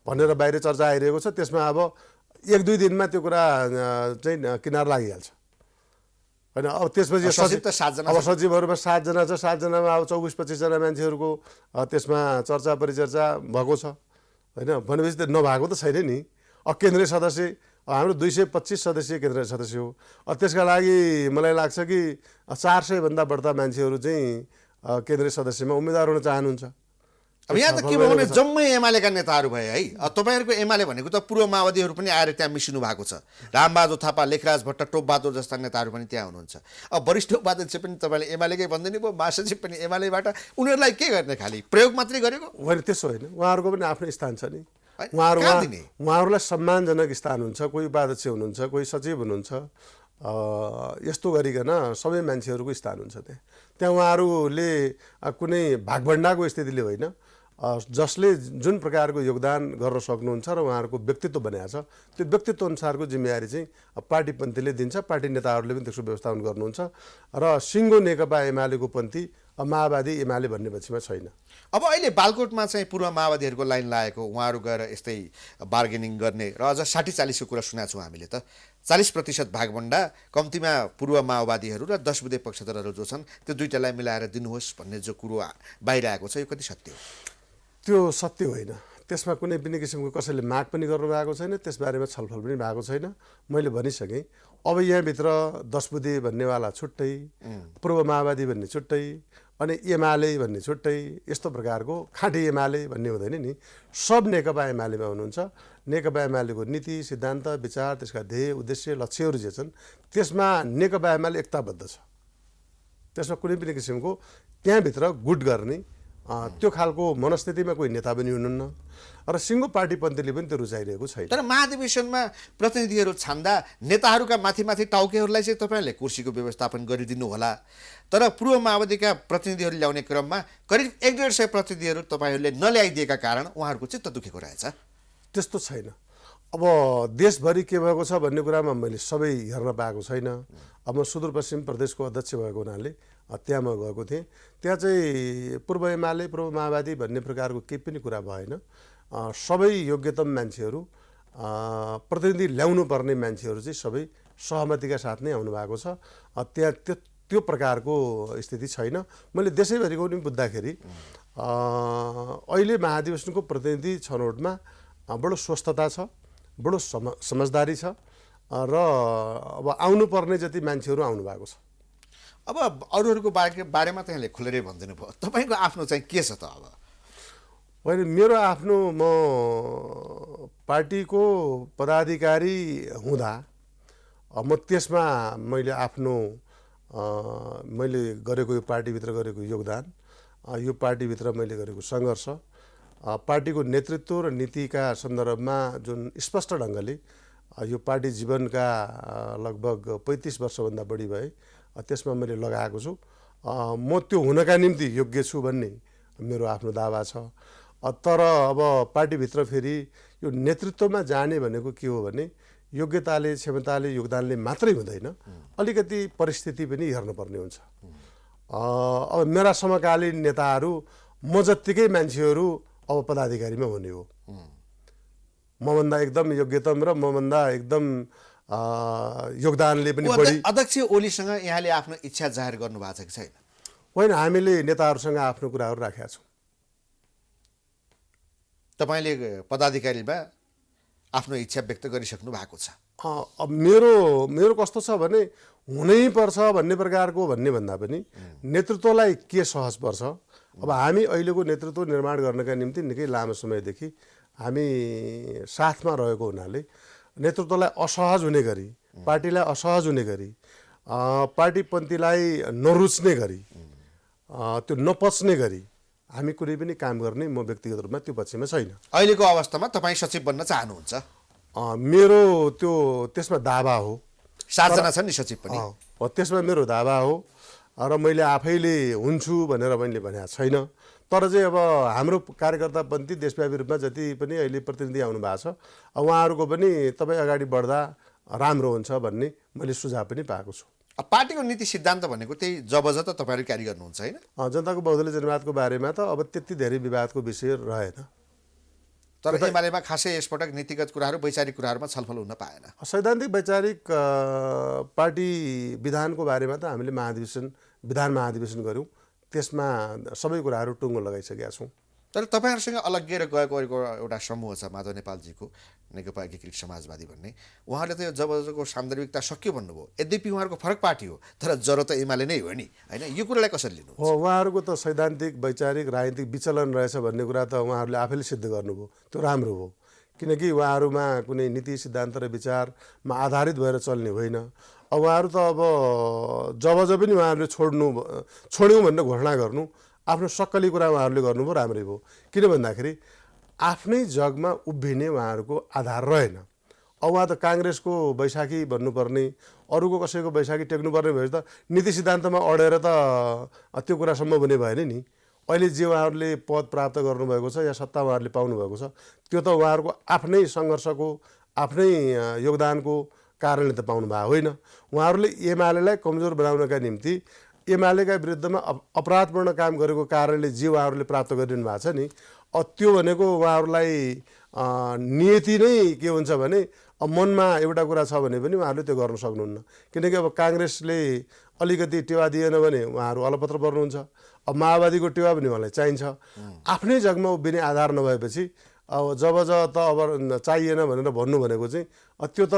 भनेर बाहिर चर्चा आइरहेको छ। त्यसमा अब 1-2 दिनमा त्यो कुरा चाहिँ किनार लागिहाल्छ, होइन। अब त्यसपछि अब सचिवहरूमा 7 जना छ। 7 जनामा अब 24-25 जना मान्छेहरूको त्यसमा चर्चा परिचर्चा भएको छ, होइन। भनेपछि त नभएको त छैन नि। अब केन्द्रीय सदस्य हाम्रो 225 सदस्यीय केन्द्रीय सदस्य हो। त्यसका लागि मलाई लाग्छ कि 400 भन्दा बढ्ता मान्छेहरू चाहिँ केन्द्रीय सदस्यमा उम्मेदवार हुन चाहनुहुन्छ। अब यहाँ त के भयो भने जम्मै एमालेका नेताहरू भए है। तपाईँहरूको एमाले भनेको त पूर्व माओवादीहरू पनि आएर त्यहाँ मिसिनु भएको छ। रामबहादुर थापा, लेखराज भट्ट, टोपबहादुर जस्ता नेताहरू पनि त्यहाँ हुनुहुन्छ। अब वरिष्ठ उपाध्यक्ष पनि तपाईँले एमालेकै भनिदिनु भयो, महासचिव पनि एमालेबाट। उनीहरूलाई के गर्ने, खालि प्रयोग मात्रै गरेको होइन? त्यसो होइन, उहाँहरूको पनि आफ्नो स्थान छ नि। उहाँहरूलाई सम्मानजनक स्थान हुन्छ। कोही उपाध्यक्ष हुनुहुन्छ, कोही सचिव हुनुहुन्छ। यस्तो गरिकन सबै मान्छेहरूको स्थान हुन्छ त्यहाँ उहाँहरूले कुनै भागभण्डाको स्थितिले होइन, जसले जुन प्रकारको योगदान गर्न सक्नुहुन्छ र उहाँहरूको व्यक्तित्व बनाएको छ, त्यो व्यक्तित्व अनुसारको जिम्मेवारी चाहिँ पार्टी पन्थीले दिन्छ। पार्टी नेताहरूले पनि त्यसको व्यवस्थापन गर्नुहुन्छ। र सिङ्गो नेकपा एमालेको पन्थी माओवादी एमाले भन्ने पक्षमा छैन। अब अहिले बालकोटमा चाहिँ पूर्व माओवादीहरूको लाइन लागेको, उहाँहरू गएर यस्तै बार्गेनिङ गर्ने र अझ 60-40को कुरा सुनेको छौँ हामीले त। 40% भागभन्डा कम्तीमा पूर्व माओवादीहरू र 10 बुँदे पक्षधरहरू जो छन् त्यो दुईटालाई मिलाएर दिनुहोस् भन्ने जो कुरो बाहिर आएको छ, यो कति सत्य हो? त्यो सत्य होइन। त्यसमा कुनै पनि किसिमको कसैले माग पनि गर्नुभएको छैन, त्यसबारेमा छलफल पनि भएको छैन। मैले भनिसकेँ, अब यहाँभित्र 10 बुँदे भन्नेवाला छुट्टै, पूर्व माओवादी भन्ने छुट्टै, अनि एमाले भन्ने छुट्टै, यस्तो प्रकारको खाँटी एमाले भन्ने हुँदैन नि। सब नेकपा एमालेमा हुनुहुन्छ। नेकपा एमालेको नीति, सिद्धान्त, विचार, त्यसका ध्येय, उद्देश्य, लक्ष्यहरू जे छन्, त्यसमा नेकपा एमाले एकताबद्ध छ। त्यसमा कुनै पनि किसिमको त्यहाँभित्र गुट गर्ने त्यो खालको मनस्थितिमा कोही नेता पनि हुनुहुन्न र सिङ्गो पार्टीपन्थीले पनि त्यो रुचाइरहेको छैन। तर महाधिवेशनमा प्रतिनिधिहरू छान्दा नेताहरूका माथि माथि टाउकेहरूलाई चाहिँ तपाईँहरूले कुर्सीको व्यवस्थापन गरिदिनु होला, तर पूर्व माओवादीका प्रतिनिधिहरू ल्याउने क्रममा करिब 150 प्रतिनिधिहरू तपाईँहरूले नल्याइदिएका कारण उहाँहरूको चित्त दुखेको रहेछ। त्यस्तो छैन। अब देशभरि के भएको छ भन्ने कुरामा मैले सबै हेर्न पाएको छैन। अब म सुदूरपश्चिम प्रदेशको अध्यक्ष भएको हुनाले त्यहाँ म गएको थिएँ। त्यहाँ चाहिँ पूर्व एमाले पूर्व माओवादी भन्ने प्रकारको केही पनि कुरा भएन। सबै योग्यतम मान्छेहरू, प्रतिनिधि ल्याउनु पर्ने मान्छेहरू चाहिँ सबै सहमतिका साथ नै आउनु भएको छ। त्यहाँ त्यो प्रकारको स्थिति छैन। मैले देशैभरिको पनि बुझ्दाखेरि अहिले महाधिवेशनको प्रतिनिधि छनौटमा बडो स्वस्थता छ, बडो समझदारी छ र अब आउनुपर्ने जति मान्छेहरू आउनु भएको छ। अब अरूहरूको बारेमा त यहाँले खुलेरै भनिदिनु भयो, तपाईँको आफ्नो चाहिँ के छ त? अब होइन, मेरो आफ्नो, म पार्टीको पदाधिकारी हुँदा म त्यसमा मैले आफ्नो मैले गरेको यो पार्टीभित्र गरेको योगदान, यो पार्टीभित्र मैले गरेको सङ्घर्ष, पार्टीको नेतृत्व र नीतिका सन्दर्भमा जुन स्पष्ट ढङ्गले यो पार्टी जीवनका लगभग 35 वर्षभन्दा बढी भए त्यसमा मैले लगाएको छु। म त्यो हुनका निम्ति योग्य छु भन्ने मेरो आफ्नो दावा छ। तर अब पार्टीभित्र फेरि यो नेतृत्वमा जाने भनेको के हो भने योग्यताले, क्षमताले, योगदानले मात्रै हुँदैन, अलिकति परिस्थिति पनि हेर्नुपर्ने हुन्छ। अब मेरा समकालीन नेताहरू म जत्तिकै मान्छेहरू अब पदाधिकारीमा हुने हो। मभन्दा एकदम योग्यतम र मभन्दा एकदम योगदानले पनि बढी। अध्यक्ष ओलीसँग यहाँले आफ्नो इच्छा जाहेर गर्नुभएको छ कि छैन? होइन, हामीले नेताहरूसँग आफ्नो कुराहरू राखेका छौँ। तपाईँले पदाधिकारीमा आफ्नो इच्छा व्यक्त गरिसक्नु भएको छ। अब मेरो कस्तो छ भने हुनैपर्छ भन्ने प्रकारको भन्ने भन्दा पनि नेतृत्वलाई के सहज पर्छ। अब हामी अहिलेको नेतृत्व निर्माण गर्नका निम्ति निकै लामो समयदेखि हामी साथमा रहेको हुनाले नेतृत्वलाई असहज हुने गरी, पार्टीलाई असहज हुने गरी, पार्टीपन्थीलाई नरुच्ने गरी, त्यो नपच्ने गरी हामी कुनै पनि काम गर्ने म व्यक्तिगत रूपमा त्यो पक्षमा छैन। अहिलेको अवस्थामा तपाईँ सचिव बन्न चाहनुहुन्छ? मेरो त्यो त्यसमा दावा हो। 7 जना छन् नि सचिव पनि। त्यसमा मेरो दावा हो र मैले आफैले हुन्छु भनेर मैले भनेको छैन। तर चाहिँ अब हाम्रो कार्यकर्तापन्थी देशव्यापी रूपमा जति पनि अहिले प्रतिनिधि आउनु भएको छ, उहाँहरूको पनि तपाईँ अगाडि बढ्दा राम्रो हुन्छ भन्ने मैले सुझाव पनि पाएको छु। पार्टीको नीति सिद्धान्त भनेको त्यही जबरजस्त तपाईँहरू क्यारी गर्नुहुन्छ होइन? जनताको बहुदलीय जनवादको बारेमा त अब त्यति धेरै विवादको विषय रहेन। तर एमालेमा खासै यसपटक नीतिगत कुराहरू, वैचारिक कुराहरूमा छलफल हुन पाएन। सैद्धान्तिक वैचारिक पार्टी विधानको बारेमा त हामीले विधान महाधिवेशन गऱ्यौँ। त्यसमा सबै कुराहरू टुङ्गो लगाइसकेका छौँ। तर तपाईँहरूसँग अलग्गिएर गएको एउटा समूह छ माधव नेपालजीको नेकपा एकीकृत समाजवादी भन्ने, उहाँले त यो जबरजस्तको सान्दर्भिकता सक्यो भन्नुभयो। यद्यपि उहाँहरूको फरक पार्टी हो, तर जरो त एमाले नै हो नि होइन? यो कुरालाई कसरी लिनु? हो, उहाँहरूको त सैद्धान्तिक वैचारिक राजनीतिक विचलन रहेछ भन्ने कुरा त उहाँहरूले आफैले सिद्ध गर्नुभयो। त्यो राम्रो हो, किनकि उहाँहरूमा कुनै नीति सिद्धान्त र विचारमा आधारित भएर चल्ने होइन। अब उहाँहरू त अब जब पनि उहाँहरूले छोड्यौँ भनेर घोषणा गर्नु, आफ्नो सक्कली कुरा उहाँहरूले गर्नुभयो, राम्रै भयो। किन भन्दाखेरि आफ्नै जगमा उभिने उहाँहरूको आधार रहेन। अब उहाँ त काङ्ग्रेसको बैशाखी भन्नुपर्ने, अरूको कसैको बैशाखी टेक्नुपर्ने भए त नीति सिद्धान्तमा अडेर त त्यो कुरा सम्भव हुने भएन नि। अहिले जे उहाँहरूले पद प्राप्त गर्नुभएको छ या सत्ता उहाँहरूले पाउनुभएको छ, त्यो त उहाँहरूको आफ्नै सङ्घर्षको, आफ्नै योगदानको कारणले त पाउनु भएको होइन। उहाँहरूले एमालेलाई कमजोर बनाउनका निम्ति, एमालेका विरुद्धमा अपराधपूर्ण काम गरेको कारणले जे उहाँहरूले प्राप्त गरिदिनु भएको छ नि, त्यो भनेको उहाँहरूलाई नियति नै के हुन्छ भने मनमा एउटा कुरा छ भने पनि उहाँहरूले त्यो गर्न सक्नुहुन्न। किनकि अब काङ्ग्रेसले अलिकति टेवा दिएन भने उहाँहरू अलपत्र पर्नुहुन्छ। अब माओवादीको टेवा पनि उहाँलाई चाहिन्छ। आफ्नै जगमा उभिने आधार नभएपछि अब जब त अब चाहिएन भनेर भन्नु भनेको चाहिँ त्यो त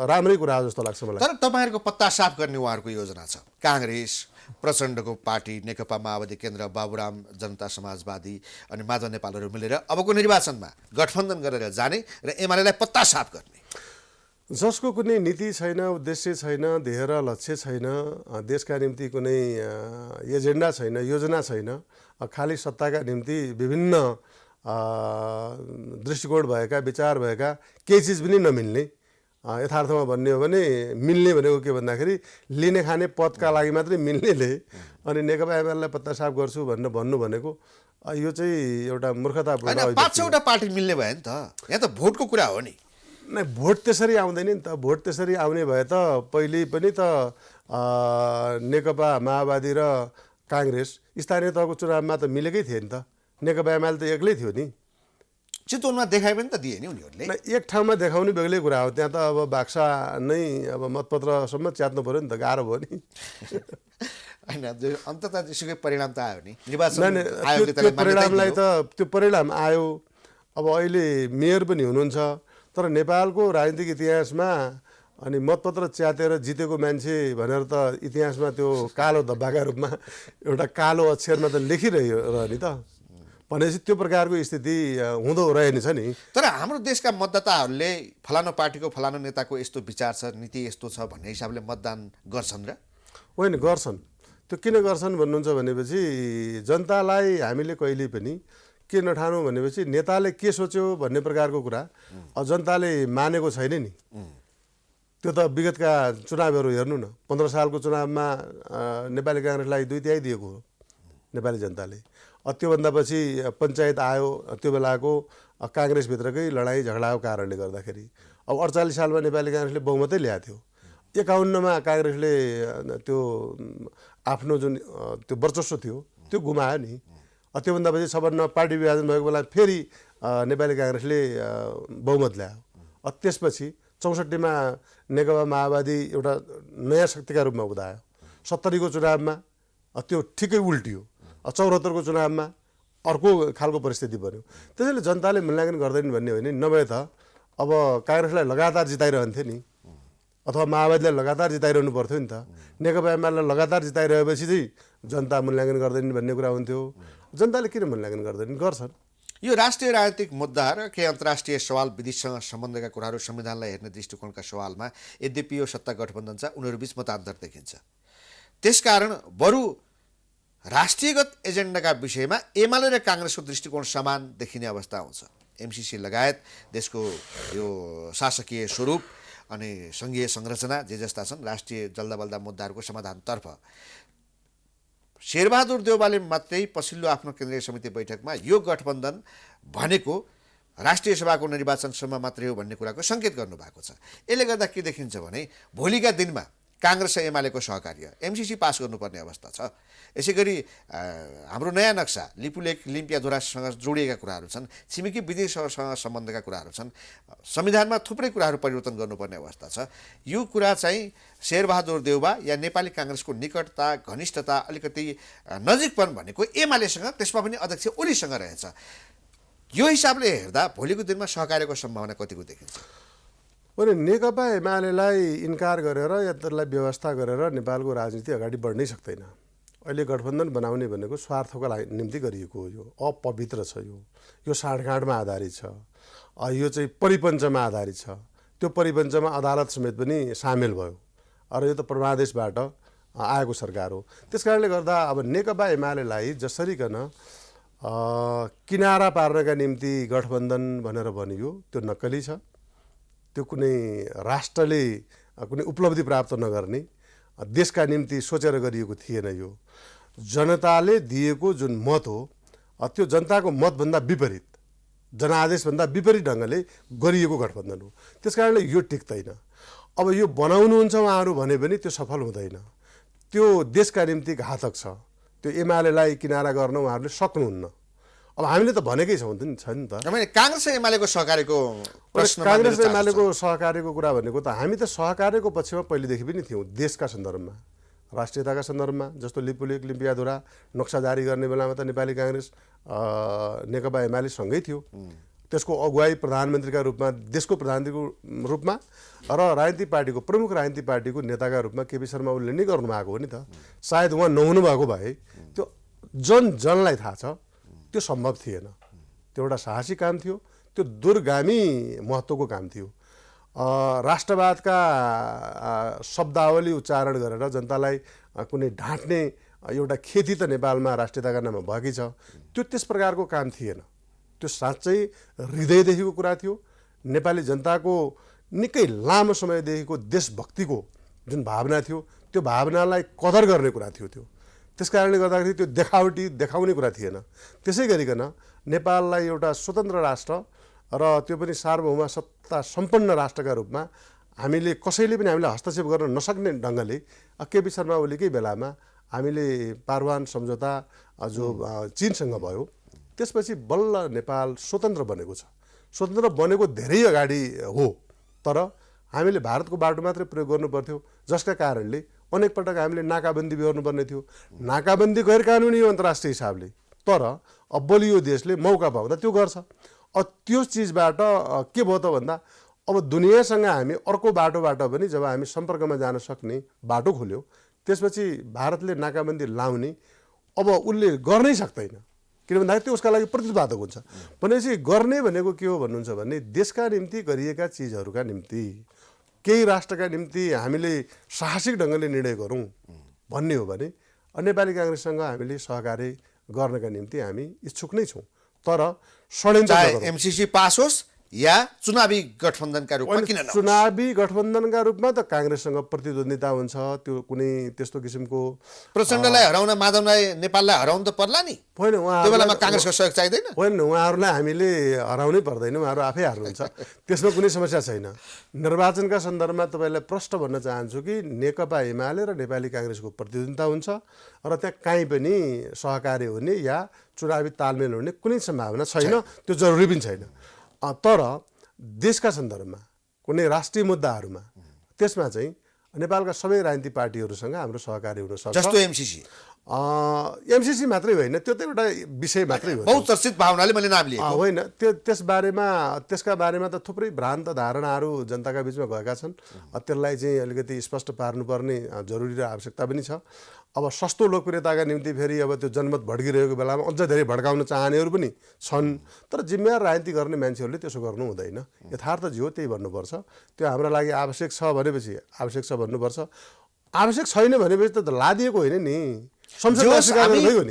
राम्रै कुरा जस्तो लाग्छ मलाई। तर तपाईँहरूको पत्ता साफ गर्ने उहाँहरूको योजना छ। काङ्ग्रेस, प्रचण्डको पार्टी नेकपा माओवादी केन्द्र, बाबुराम जनता समाजवादी अनि माधव नेपालहरू मिलेर अबको निर्वाचनमा गठबन्धन गरेर जाने र एमालेलाई पत्ता साफ गर्ने। जसको कुनै नीति छैन, उद्देश्य छैन, ध्येय र लक्ष्य छैन, देशका निम्ति कुनै एजेन्डा छैन, योजना छैन, खालि सत्ताका निम्ति विभिन्न दृष्टिकोण भएका, विचार भएका केही चिज पनि नमिल्ने, यथार्थमा भन्ने हो भने मिल्ने भनेको के भन्दाखेरि लिने खाने पदका लागि मात्रै मिल्नेले अनि नेकपा एमालेलाई पत्तासाफ गर्छु भनेर भन्नु भनेको यो चाहिँ एउटा मूर्खतापूर्ण होइन, 5-6वटा पार्टी मिल्ने भयो नि त। यहाँ त भोटको कुरा हो नि। नै भोट त्यसरी आउँदैन नि त। भोट त्यसरी आउने भए त पहिले पनि त नेकपा माओवादी र काङ्ग्रेस स्थानीय तहको चुनावमा त मिलेकै थियो नि त। नेकपा एमाले त एक्लै थियो नि। चितवनमा देखाए पनि त दिए नि उनीहरूले। एक ठाउँमा देखाउने बेग्लै कुरा हो। त्यहाँ त अब बाक्सा नै अब मतपत्रसम्म च्यात्नु पऱ्यो नि त, गाह्रो भयो नि। होइन, अन्ततः जेसुकै परिणाम त आयो नि। निर्वाचन त्यो परिणामलाई त त्यो परिणाम आयो। अब अहिले मेयर पनि हुनुहुन्छ, तर नेपालको राजनीतिक इतिहासमा अनि मतपत्र च्यातेर जितेको मान्छे भनेर त इतिहासमा त्यो कालो धब्बाका रूपमा एउटा कालो अक्षरमा त लेखिरह्यो नि त। भनेपछि त्यो प्रकारको स्थिति हुँदो रहेनछ नि। तर हाम्रो देशका मतदाताहरूले फलानु पार्टीको फलानु नेताको यस्तो विचार छ, नीति यस्तो छ भन्ने हिसाबले मतदान गर्छन् र? होइन, गर्छन्। त्यो किन गर्छन् भन्नुहुन्छ भनेपछि जनतालाई हामीले कहिल्यै पनि के नठानौँ भनेपछि नेताले के सोच्यो भन्ने प्रकारको कुरा जनताले मानेको छैन नि। त्यो त विगतका चुनावहरू हेर्नु न। 15 सालको चुनावमा नेपाली काङ्ग्रेसलाई 2/3 दिएको हो नेपाली जनताले। त्योभन्दा पछि पञ्चायत आयो, त्यो बेलाको काङ्ग्रेसभित्रकै लडाइँ झगडाको कारणले गर्दाखेरि। अब 48 सालमा नेपाली काङ्ग्रेसले बहुमतै ल्याएको थियो। 51मा काङ्ग्रेसले त्यो आफ्नो जुन त्यो वर्चस्व थियो त्यो गुमायो नि। त्योभन्दा पछि 56मा पार्टी विभाजन भएको बेला फेरि नेपाली काङ्ग्रेसले बहुमत ल्यायो। त्यसपछि 64मा नेकपा माओवादी एउटा नयाँ शक्तिका रूपमा उदायो। 70को चुनावमा त्यो ठिकै उल्टियो। 74को चुनावमा अर्को खालको परिस्थिति बन्यो। त्यसैले जनताले मूल्याङ्कन गर्दैनन् भन्ने होइन। नभए त अब काङ्ग्रेसलाई लगातार जिताइरहन्थ्यो नि, अथवा माओवादीलाई लगातार जिताइरहनु पर्थ्यो नि त। नेकपा एमालेलाई लगातार जिताइरहेपछि चाहिँ जनता मूल्याङ्कन गर्दैनन् भन्ने कुरा हुन्थ्यो। जनताले किन मूल्याङ्कन गर्दैनन्? गर्छन्। यो राष्ट्रिय राजनीतिक मुद्दा र केही अन्तर्राष्ट्रिय सवाल विधिसँग सम्बन्धका कुराहरू संविधानलाई हेर्ने दृष्टिकोणका सवालमा यद्यपि यो सत्ता गठबन्धन छ, उनीहरूबीच मतान्तर देखिन्छ। त्यसकारण बरु राष्ट्रियगत एजेन्डाका विषयमा एमाले र काङ्ग्रेसको दृष्टिकोण समान देखिने अवस्था आउँछ। एमसिसी लगायत देशको यो शासकीय स्वरूप अनि सङ्घीय संरचना जे जस्ता छन् राष्ट्रिय जल्दाबल्दा मुद्दाहरूको समाधानतर्फ शेरबहादुर देउवाले मात्रै पछिल्लो आफ्नो केन्द्रीय समिति बैठकमा यो गठबन्धन भनेको राष्ट्रिय सभाको निर्वाचनसम्म मात्रै हो भन्ने कुराको सङ्केत गर्नुभएको छ। यसले गर्दा के देखिन्छ भने भोलिका दिनमा काङ्ग्रेस र एमालेको सहकार्य एमसिसी पास गर्नुपर्ने अवस्था छ। यसै गरी हाम्रो नयाँ नक्सा लिपुलेख लिम्पियाधुरासँग जोडिएका कुराहरू छन्, छिमेकी विदेशसँग सम्बन्धका कुराहरू छन्, संविधानमा थुप्रै कुराहरू परिवर्तन गर्नुपर्ने अवस्था छ। यो कुरा चाहिँ शेरबहादुर देउवा या नेपाली काङ्ग्रेसको निकटता, घनिष्ठता, अलिकति नजिकपन भनेको एमालेसँग, त्यसमा पनि अध्यक्ष ओलीसँग रहेछ। यो हिसाबले हेर्दा भोलिको दिनमा सहकार्यको सम्भावना कतिको देखिन्छ? भने नेकपा एमालेलाई इन्कार गरेर या त्यसलाई व्यवस्था गरेर नेपालको राजनीति अगाडि बढ्नै सक्दैन। अहिले गठबन्धन बनाउने भनेको स्वार्थको निम्ति गरिएको हो। यो अपवित्र छ। यो साँठगाँठमा आधारित छ। यो चाहिँ परिपञ्चमा आधारित छ। त्यो परिपञ्चमा अदालत समेत पनि सामेल भयो। र यो त परमादेशबाट आएको सरकार हो। त्यस कारणले गर्दा अब नेकपा एमालेलाई जसरीकन किनारा पार्नका निम्ति गठबन्धन भनेर भनियो त्यो नक्कली छ। त्यो कुनै राष्ट्रले कुनै उपलब्धि प्राप्त नगर्ने, देशका निम्ति सोचेर गरिएको थिएन। यो जनताले दिएको जुन मत हो त्यो जनताको मतभन्दा विपरीत, जनादेशभन्दा विपरीत ढङ्गले गरिएको गठबन्धन हो। त्यस कारणले यो टिक्दैन। अब यो बनाउनुहुन्छ उहाँहरू भने पनि त्यो सफल हुँदैन। त्यो देशका निम्ति घातक छ। त्यो एमालेलाई किनारा गर्न उहाँहरूले सक्नुहुन्न। अब हामीले त भनेकै छौँ नि त। काङ्ग्रेस र एमालेको सहकार्यको प्रश्न, काङ्ग्रेस र एमालेको सहकार्यको कुरा भनेको त हामी त सहकार्यको पक्षमा पहिलेदेखि पनि थियौँ। देशका सन्दर्भमा, राष्ट्रियताका सन्दर्भमा, जस्तो लिपुलेख लिम्पियाधुरा नक्सा जारी गर्ने बेलामा त नेपाली काङ्ग्रेस नेकपा एमाले सँगै थियो। त्यसको अगुवाई प्रधानमन्त्रीका रूपमा, देशको प्रधानमन्त्रीको रूपमा र राजनीतिक पार्टीको प्रमुख राजनीतिक पार्टीको नेताका रूपमा केपी शर्मा ओलीले नै गर्नुभएको हो नि त। सायद उहाँ नहुनु भएको भए त्यो जनलाई थाहा छ त्यो सम्भव थिएन। त्यो एउटा साहसी काम थियो। त्यो दूरगामी महत्त्वको काम थियो। राष्ट्रवादका शब्दावली उच्चारण गरेर जनतालाई कुनै ढाँट्ने एउटा खेती त नेपालमा राष्ट्रियताका नाममा भएकै छ। त्यो त्यस प्रकारको काम थिएन। त्यो साँच्चै हृदयदेखिको कुरा थियो। नेपाली जनताको निकै लामो समयदेखिको देशभक्तिको जुन भावना थियो त्यो भावनालाई कदर गर्ने कुरा थियो त्यो। त्यस कारणले गर्दाखेरि त्यो देखाउने कुरा थिएन। त्यसै गरिकन नेपाललाई एउटा स्वतन्त्र राष्ट्र र त्यो पनि सार्वभौम सत्ता सम्पन्न राष्ट्रका रूपमा हामीले कसैले पनि हामीलाई हस्तक्षेप गर्न नसक्ने ढङ्गले केपी शर्मा ओलीकै बेलामा हामीले पारवान सम्झौता जो चीनसँग भयो, त्यसपछि बल्ल नेपाल स्वतन्त्र बनेको छ। स्वतन्त्र बनेको धेरै अगाडि हो, तर हामीले भारतको बाटो मात्रै प्रयोग गर्नु पर्थ्यो, जसका कारणले अनेक पटक हामीले नाकाबन्दी गर्नुपर्ने थियो। नाकाबन्दी गैर कानुनी हो अन्तर्राष्ट्रिय हिसाबले, तर अब बलियो देशले मौका पाउँदा त्यो गर्छ। त्यो चिजबाट के भयो त भन्दा अब दुनियाँसँग हामी अर्को बाटोबाट पनि जब हामी सम्पर्कमा जान सक्ने बाटो खोल्यो, त्यसपछि भारतले नाकाबन्दी लाउने अब उसले गर्नै सक्दैन, किन भन्दाखेरि त्यो उसका लागि प्रतिबन्धक हुन्छ। भनेपछि गर्ने भनेको के हो भन्नुहुन्छ भने देशका निम्ति गरिएका चिजहरूका निम्ति, केही राष्ट्रका निम्ति हामीले साहसिक ढङ्गले निर्णय गरौँ भन्ने हो भने नेपाली काङ्ग्रेससँग हामीले सहकार्य गर्नका निम्ति हामी इच्छुक नै छौँ। तर षड्यन्त्र चाहे एमसीसी पास होस् या चुनावी गठबन्धनका रूपमा किन नहोस्। चुनावी गठबन्धनका रूपमा त काङ्ग्रेससँग प्रतिद्वन्दिता हुन्छ, त्यो कुनै त्यस्तो किसिमको प्रचण्डलाई हराउन माधवलाई नेपाललाई हराउनु त पर्ला नि। होइन, त्यो बेलामा काङ्ग्रेसको सहयोग चाहिँदैन। होइन, उहाँहरूलाई हामीले हराउनै पर्दैन, उहाँहरू आफै हार्नुहुन्छ, त्यसमा कुनै समस्या छैन। निर्वाचनका सन्दर्भमा तपाईँलाई प्रश्न भन्न चाहन्छु कि नेकपा एमाले र नेपाली काङ्ग्रेसको प्रतिद्वन्दिता हुन्छ र त्यहाँ काहीँ पनि सहकार्य हुने या चुनावी तालमेल हुने कुनै सम्भावना छैन, त्यो जरुरी पनि छैन। तर देशका सन्दर्भमा कुनै राष्ट्रिय मुद्दाहरूमा त्यसमा चाहिँ नेपालका सबै राजनीतिक पार्टीहरूसँग हाम्रो सहकार्य हुन सक्छ। जस्तो एमसीसी मात्रै होइन, त्यो त एउटा विषय मात्रै हो। बहुचर्चित भावनाले मैले नाम लिएको होइन, त्यसका बारेमा त थुप्रै भ्रान्त धारणाहरू जनताका बिचमा गएका छन्। त्यसलाई चाहिँ अलिकति स्पष्ट पार्नुपर्ने जरुरी र आवश्यकता पनि छ। अब सस्तो लोकप्रियताका निम्ति फेरि अब त्यो जनमत भड्किरहेको बेलामा अझ धेरै भड्काउन चाहनेहरू पनि छन्, तर जिम्मेवार राजनीति गर्ने मान्छेहरूले त्यसो गर्नु हुँदैन। यथार्थ जे हो त्यही भन्नुपर्छ। त्यो हाम्रो लागि आवश्यक छ भनेपछि आवश्यक छ भन्नुपर्छ, आवश्यक छैन भनेपछि त लादिएको होइन नि,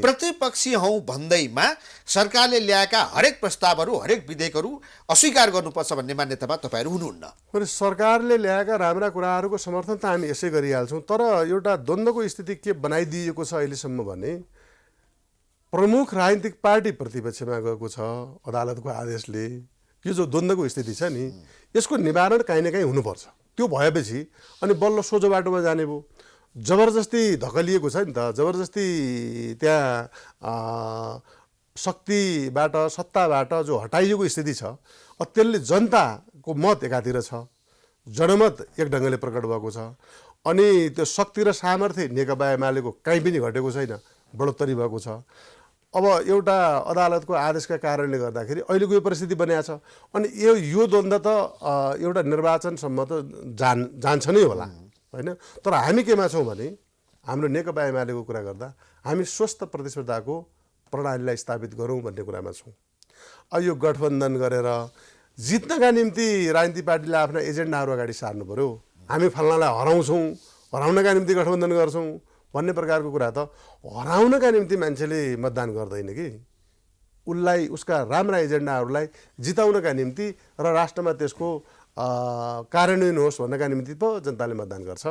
प्रतिपक्षी हौँ भन्दैमा सरकारले ल्याएका हरेक प्रस्तावहरू हरेक विधेयकहरू अस्वीकार गर्नुपर्छ भन्ने मान्यतामा तपाईँहरू हुनुहुन्न। सरकारले ल्याएका राम्रा कुराहरूको समर्थन त हामी यसै गरिहाल्छौँ, तर एउटा द्वन्द्वको स्थिति के बनाइदिएको छ अहिलेसम्म भने प्रमुख राजनीतिक पार्टी प्रतिपक्षमा गएको छ अदालतको आदेशले। यो जो द्वन्द्वको स्थिति छ नि, यसको निवारण काहीँ न काहीँ हुनुपर्छ। त्यो भएपछि अनि बल्ल सोझो बाटोमा जाने भयो। जबरजस्ती धकलिएको छ नि त, जबरजस्ती त्यहाँ शक्तिबाट सत्ताबाट जो हटाइएको स्थिति छ, त्यसले जनताको मत एकातिर छ, जनमत एक ढङ्गले प्रकट भएको छ, अनि त्यो शक्ति र सामर्थ्य नेकपा एमालेको काहीँ पनि घटेको छैन, बढोत्तरी भएको छ। अब एउटा अदालतको आदेशका कारणले गर्दाखेरि अहिलेको यो परिस्थिति बनिएको छ। अनि यो द्वन्द्व त एउटा निर्वाचनसम्म त जान्छ नै होला, होइन। तर हामी केमा छौँ भने हाम्रो नेकपा एमालेको कुरा गर्दा हामी स्वस्थ प्रतिस्पर्धाको प्रणालीलाई स्थापित गरौँ भन्ने कुरामा छौँ। अब यो गठबन्धन गरेर जित्नका निम्ति राजनीतिक पार्टीले आफ्ना एजेन्डाहरू अगाडि सार्नु पर्यो। हामी फल्नालाई हराउँछौँ, हराउनका निम्ति गठबन्धन गर्छौँ भन्ने प्रकारको कुरा त हराउनका निम्ति मान्छेले मतदान गर्दैन कि, उसलाई उसका राम्रा एजेन्डाहरूलाई जिताउनका निम्ति र राष्ट्रमा त्यसको कार्यान्वयन होस् भन्नका निम्ति पो जनताले मतदान गर्छ।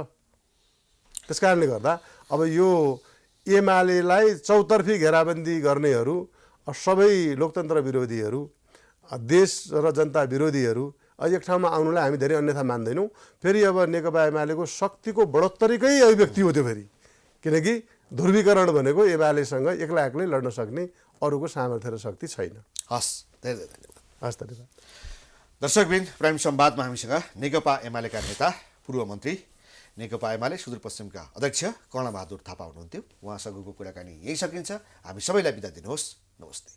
त्यस कारणले गर्दा अब यो एमालेलाई चौतर्फी घेराबन्दी गर्नेहरू, सबै लोकतन्त्र विरोधीहरू, देश र जनता विरोधीहरू एक ठाउँमा आउनुलाई हामी धेरै अन्यथा मान्दैनौँ। फेरि अब नेकपा एमालेको शक्तिको बढोत्तरीकै अभिव्यक्ति हो त्यो फेरि, किनकि ध्रुवीकरण भनेको एमालेसँग एक्लै लड्न सक्ने अरूको सामर्थ्य र शक्ति छैन। हस्, धेरै धेरै धन्यवाद। हस्, धन्यवाद। दर्शकवृन्द, प्राइम संवादमा हामीसँग नेकपा एमालेका नेता पूर्व मन्त्री नेकपा एमाले सुदूरपश्चिमका अध्यक्ष कर्णबहादुर थापा हुनुहुन्थ्यो। उहाँसँगको कुराकानी यही सकिन्छ। हामी सबैलाई बिदा दिनुहोस्। नमस्ते।